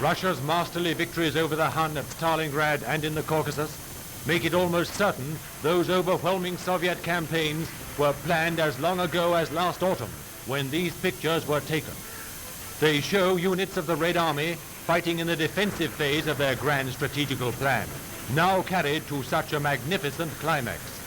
Russia's masterly victories over the Hun at Stalingrad and in the Caucasus make it almost certain those overwhelming Soviet campaigns were planned as long ago as last autumn, when these pictures were taken. They show units of the Red Army fighting in the defensive phase of their grand strategical plan, now carried to such a magnificent climax.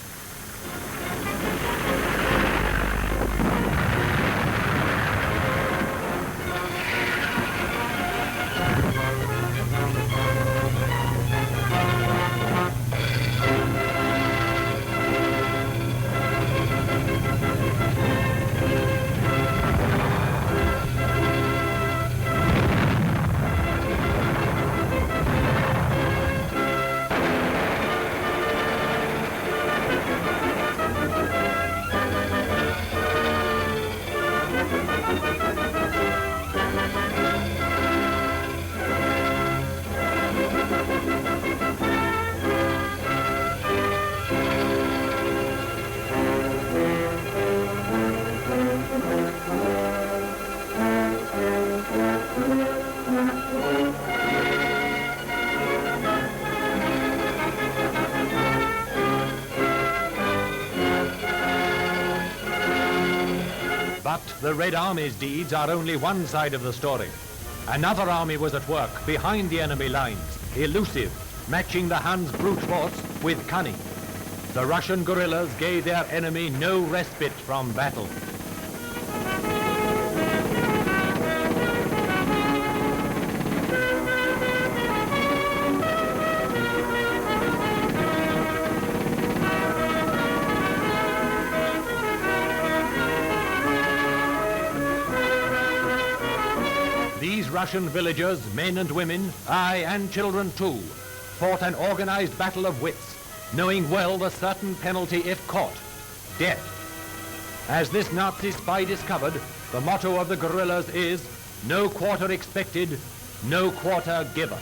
But the Red Army's deeds are only one side of the story. Another army was at work behind the enemy lines, elusive, matching the Huns' brute force with cunning. The Russian guerrillas gave their enemy no respite from battle. These Russian villagers, men and women, aye, and children too, fought an organized battle of wits, knowing well the certain penalty if caught, death. As this Nazi spy discovered, the motto of the guerrillas is, no quarter expected, no quarter given.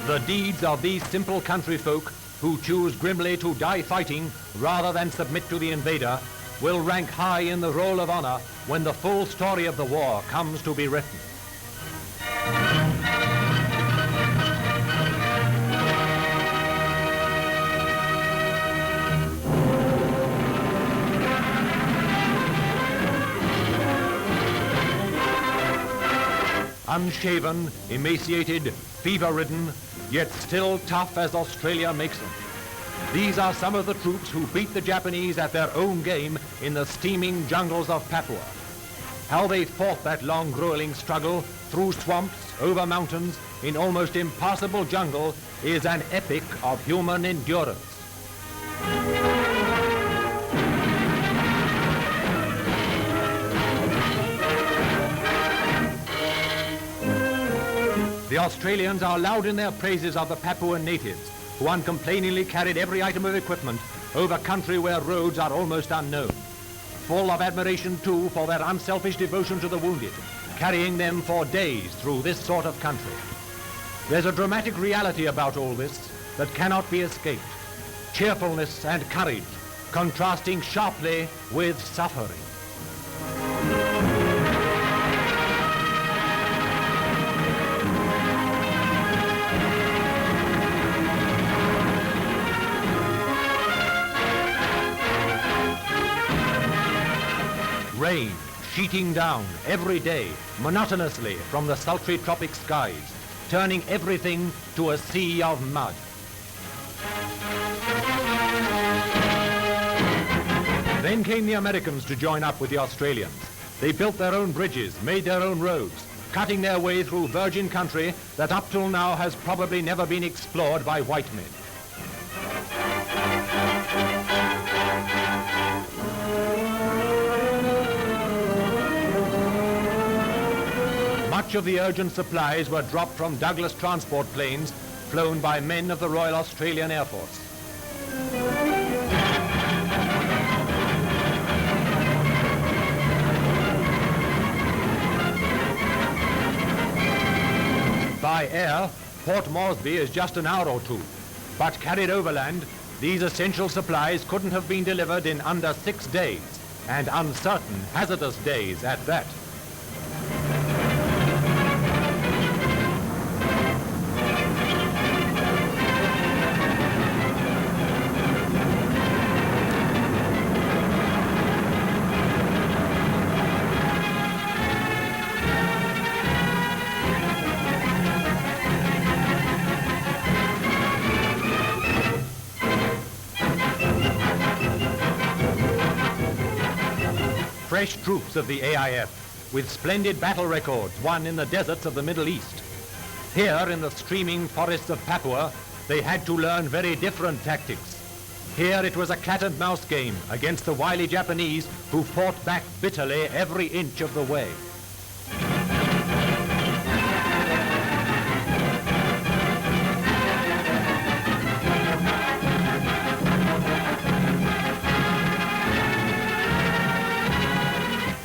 The deeds of these simple country folk who choose grimly to die fighting rather than submit to the invader will rank high in the roll of honor when the full story of the war comes to be written. Unshaven, emaciated, fever-ridden, yet still tough as Australia makes them. These are some of the troops who beat the Japanese at their own game in the steaming jungles of Papua. How they fought that long, grueling struggle through swamps, over mountains, in almost impassable jungle is an epic of human endurance. The Australians are loud in their praises of the Papuan natives, who uncomplainingly carried every item of equipment over country where roads are almost unknown. Full of admiration, too, for their unselfish devotion to the wounded, carrying them for days through this sort of country. There's a dramatic reality about all this that cannot be escaped. Cheerfulness and courage, contrasting sharply with suffering. Rain sheeting down every day, monotonously from the sultry tropic skies, turning everything to a sea of mud. Then came the Americans to join up with the Australians. They built their own bridges, made their own roads, cutting their way through virgin country that up till now has probably never been explored by white men. Much of the urgent supplies were dropped from Douglas transport planes flown by men of the Royal Australian Air Force. By air, Port Moresby is just an hour or two, but carried overland, these essential supplies couldn't have been delivered in under 6 days, and uncertain, hazardous days at that. Fresh troops of the AIF, with splendid battle records won in the deserts of the Middle East. Here in the streaming forests of Papua, they had to learn very different tactics. Here it was a cat-and-mouse game against the wily Japanese, who fought back bitterly every inch of the way.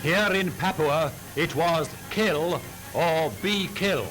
Here in Papua, it was kill or be killed.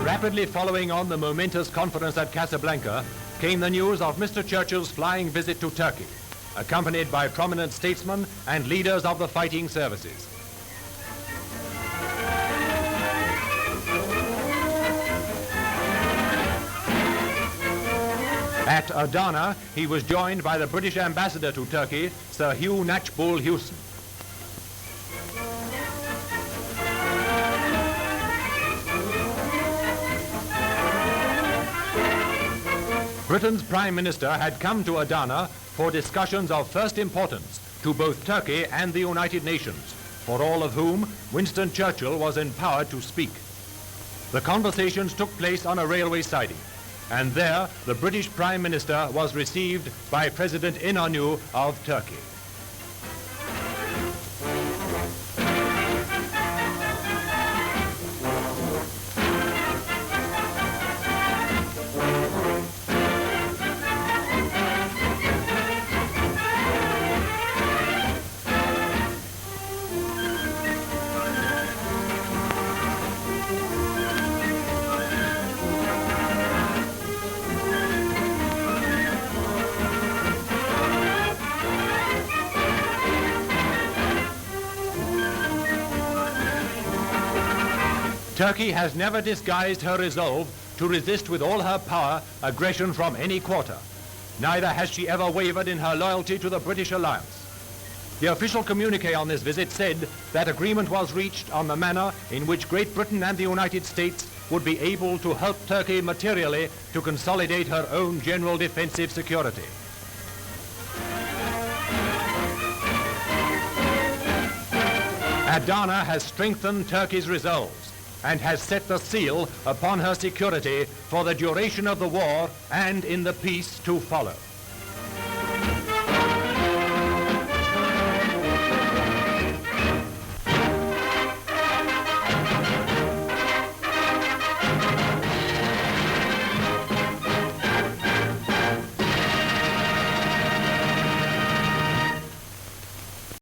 Rapidly following on the momentous conference at Casablanca came the news of Mr. Churchill's flying visit to Turkey, accompanied by prominent statesmen and leaders of the fighting services. At Adana, he was joined by the British ambassador to Turkey, Sir Hugh Knatchbull Hewson. Britain's Prime Minister had come to Adana for discussions of first importance to both Turkey and the United Nations, for all of whom Winston Churchill was empowered to speak. The conversations took place on a railway siding, and there the British Prime Minister was received by President İnönü of Turkey. Turkey has never disguised her resolve to resist with all her power aggression from any quarter. Neither has she ever wavered in her loyalty to the British alliance. The official communique on this visit said that agreement was reached on the manner in which Great Britain and the United States would be able to help Turkey materially to consolidate her own general defensive security. Adana has strengthened Turkey's resolves and has set the seal upon her security for the duration of the war and in the peace to follow.